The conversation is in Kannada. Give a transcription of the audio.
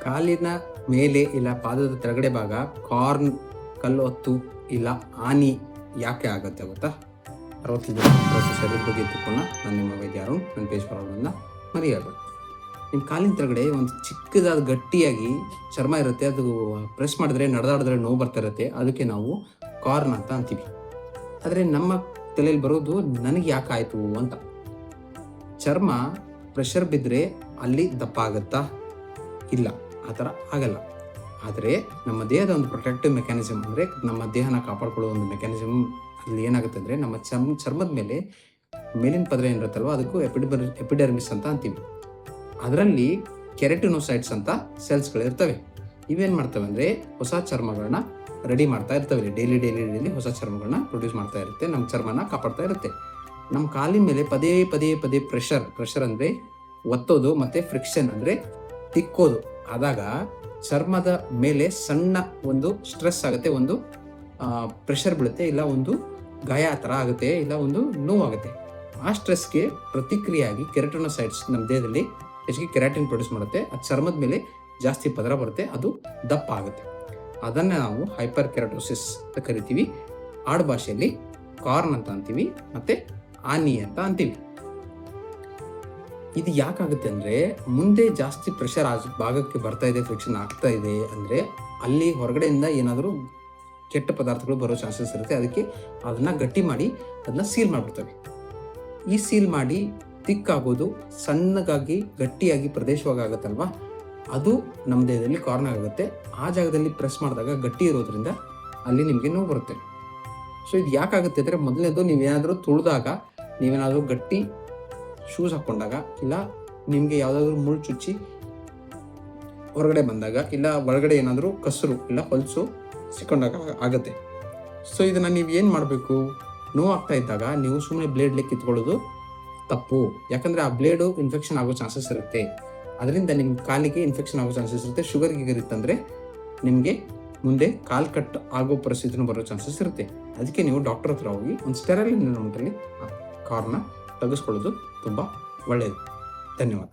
ಕಾಲಿನ ಮೇಲೆ ಇಲ್ಲ ಪಾದದ ಕೆಳಗಡೆ ಭಾಗ ಕಾರ್ನ್ ಕಲ್ಲು ಹೊತ್ತು ಇಲ್ಲ ಆನಿ ಯಾಕೆ ಆಗುತ್ತೆ ಗೊತ್ತಾ? 65 ಶರೀರದ ಬಗ್ಗೆ ತಿಳ್ಕೊಳ್ಳೋಣ. ನಾನು ನಿಮ್ಮ ವೈದ್ಯ ಅರುಣ್. ನನ್ನ ಪೇಜ್ ಪ್ರಾಬ್ಲಮ್ನ ಮರೆಯಬೇಡಿ. ನಿಮ್ಮ ಕಾಲಿನ ಕೆಳಗಡೆ ಒಂದು ಚಿಕ್ಕದಾದ ಗಟ್ಟಿಯಾಗಿ ಚರ್ಮ ಇರುತ್ತೆ. ಅದು ಪ್ರೆಸ್ ಮಾಡಿದ್ರೆ ನಡೆದಾಡಿದ್ರೆ ನೋವು ಬರ್ತಾ ಇರುತ್ತೆ. ಅದಕ್ಕೆ ನಾವು ಕಾರ್ನ್ ಅಂತ ಅಂತೀವಿ. ಆದರೆ ನಮ್ಮ ತಲೆಯಲ್ಲಿ ಬರೋದು ನನಗೆ ಯಾಕೆ ಆಯಿತು ಅಂತ. ಚರ್ಮ ಪ್ರೆಷರ್ ಬಿದ್ದರೆ ಅಲ್ಲಿ ದಪ್ಪ ಆಗುತ್ತಾ? ಇಲ್ಲ, ಆ ಥರ ಆಗಲ್ಲ. ಆದರೆ ನಮ್ಮ ದೇಹದ ಒಂದು ಪ್ರೊಟೆಕ್ಟಿವ್ ಮೆಕ್ಯಾನಿಸಮ್, ಅಂದರೆ ನಮ್ಮ ದೇಹನ ಕಾಪಾಡ್ಕೊಳ್ಳೋ ಒಂದು ಮೆಕ್ಯಾನಿಸಮ್ ಅಲ್ಲಿ ಏನಾಗುತ್ತೆ ಅಂದರೆ, ನಮ್ಮ ಚರ್ಮದ ಮೇಲೆ ಮೇಲಿನ ಪದರ ಏನಿರುತ್ತಲ್ವ ಅದಕ್ಕೂ ಎಪಿಡರ್ಮಿಸ್ ಅಂತ ಅಂತೀವಿ. ಅದರಲ್ಲಿ ಕೆರೆಟಿನೋಸೈಟ್ಸ್ ಅಂತ ಸೆಲ್ಸ್ಗಳಿರ್ತವೆ. ಇವೇನು ಮಾಡ್ತವೆ ಅಂದರೆ ಹೊಸ ಚರ್ಮಗಳನ್ನ ರೆಡಿ ಮಾಡ್ತಾ ಇರ್ತವೆ. ಡೈಲಿ ಹೊಸ ಚರ್ಮಗಳನ್ನ ಪ್ರೊಡ್ಯೂಸ್ ಮಾಡ್ತಾ ಇರುತ್ತೆ. ನಮ್ಮ ಚರ್ಮನ ಕಾಪಾಡ್ತಾ ಇರುತ್ತೆ. ನಮ್ಮ ಕಾಲಿನ ಮೇಲೆ ಪದೇ ಪದೇ ಪ್ರೆಷರ್ ಅಂದರೆ ಒತ್ತೋದು ಮತ್ತು ಫ್ರಿಕ್ಷನ್ ಅಂದರೆ ತಿಕ್ಕೋದು ಆದಾಗ ಚರ್ಮದ ಮೇಲೆ ಸಣ್ಣ ಒಂದು ಸ್ಟ್ರೆಸ್ ಆಗುತ್ತೆ, ಒಂದು ಪ್ರೆಷರ್ ಬೀಳುತ್ತೆ, ಇಲ್ಲ ಒಂದು ಗಾಯ ಆ ಥರ ಆಗುತ್ತೆ, ಇಲ್ಲ ಒಂದು ನೋವಾಗುತ್ತೆ. ಆ ಸ್ಟ್ರೆಸ್ಗೆ ಪ್ರತಿಕ್ರಿಯೆಯಾಗಿ ಕೆರೆಟಿನೋಸೈಟ್ಸ್ ನಮ್ಮ ದೇಹದಲ್ಲಿ ಹೆಚ್ಚಿಗೆ ಕೆರಾಟಿನ್ ಪ್ರೊಡ್ಯೂಸ್ ಮಾಡುತ್ತೆ. ಆ ಚರ್ಮದ ಮೇಲೆ ಜಾಸ್ತಿ ಪದರ ಬರುತ್ತೆ, ಅದು ದಪ್ಪ ಆಗುತ್ತೆ. ಅದನ್ನು ನಾವು ಹೈಪರ್ ಕೆರಾಟೋಸಿಸ್ ಅಂತ ಕರಿತೀವಿ. ಆಡು ಭಾಷೆಯಲ್ಲಿ ಕಾರ್ನ್ ಅಂತ ಅಂತೀವಿ ಮತ್ತು ಆನಿ ಅಂತ ಅಂತೀವಿ. ಇದು ಯಾಕಾಗುತ್ತೆ ಅಂದರೆ, ಮುಂದೆ ಜಾಸ್ತಿ ಪ್ರೆಷರ್ ಆ ಭಾಗಕ್ಕೆ ಬರ್ತಾ ಇದೆ, ಫ್ರಿಕ್ಷನ್ ಆಗ್ತಾ ಇದೆ ಅಂದರೆ ಅಲ್ಲಿ ಹೊರಗಡೆಯಿಂದ ಏನಾದರೂ ಕೆಟ್ಟ ಪದಾರ್ಥಗಳು ಬರೋ ಚಾನ್ಸಸ್ ಇರುತ್ತೆ. ಅದಕ್ಕೆ ಅದನ್ನು ಗಟ್ಟಿ ಮಾಡಿ ಅದನ್ನ ಸೀಲ್ ಮಾಡಿಬಿಡ್ತವೆ. ಈ ಸೀಲ್ ಮಾಡಿ ತಿಕ್ಕಾಗೋದು ಸಣ್ಣಗಾಗಿ ಗಟ್ಟಿಯಾಗಿ ಪ್ರದೇಶವಾಗಿ ಆಗುತ್ತಲ್ವ, ಅದು ನಮ್ಮ ದೇಹದಲ್ಲಿ ಕಾರ್ನ್ ಆಗುತ್ತೆ. ಆ ಜಾಗದಲ್ಲಿ ಪ್ರೆಸ್ ಮಾಡಿದಾಗ ಗಟ್ಟಿ ಇರೋದ್ರಿಂದ ಅಲ್ಲಿ ನಿಮಗೆ ನೋವು ಬರುತ್ತೆ. ಸೊ ಇದು ಯಾಕಾಗುತ್ತೆ ಅಂದರೆ, ಮೊದಲನೇದು ನೀವೇನಾದರೂ ತುಳಿದಾಗ, ನೀವೇನಾದರೂ ಗಟ್ಟಿ ಶೂಸ್ ಹಾಕ್ಕೊಂಡಾಗ, ಇಲ್ಲ ನಿಮಗೆ ಯಾವುದಾದ್ರೂ ಮುಳ್ಳು ಚುಚ್ಚಿ ಹೊರಗಡೆ ಬಂದಾಗ, ಇಲ್ಲ ಒಳಗಡೆ ಏನಾದರೂ ಕಸರು ಇಲ್ಲ ಹೊಲಸು ಸಿಕ್ಕೊಂಡಾಗ ಆಗುತ್ತೆ. ಸೊ ಇದನ್ನು ನೀವು ಏನು ಮಾಡಬೇಕು, ನೋವು ಆಗ್ತಾ ಇದ್ದಾಗ ನೀವು ಸುಮ್ಮನೆ ಬ್ಲೇಡ್ಲೆ ಕಿತ್ಕೊಳ್ಳೋದು ತಪ್ಪು. ಯಾಕಂದರೆ ಆ ಬ್ಲೇಡು ಇನ್ಫೆಕ್ಷನ್ ಆಗೋ ಚಾನ್ಸಸ್ ಇರುತ್ತೆ. ಅದರಿಂದ ನಿಮ್ಮ ಕಾಲಿಗೆ ಇನ್ಫೆಕ್ಷನ್ ಆಗೋ ಚಾನ್ಸಸ್ ಇರುತ್ತೆ. ಶುಗರ್ ಇರುತ್ತಂದರೆ ನಿಮಗೆ ಮುಂದೆ ಕಾಲು ಕಟ್ ಆಗೋ ಪರಿಸ್ಥಿತಿನೂ ಬರೋ ಚಾನ್ಸಸ್ ಇರುತ್ತೆ. ಅದಕ್ಕೆ ನೀವು ಡಾಕ್ಟರ್ ಹತ್ರ ಹೋಗಿ ಒಂದು ಸ್ಟೆರೈಲ್ ಎನ್ವಿರಾನ್ಮೆಂಟಲ್ಲಿ ಕಾರ್ನ ತೆಗೆಸ್ಕೊಳ್ಳೋದು ತುಂಬ ಒಳ್ಳೆಯದು. ಧನ್ಯವಾದ.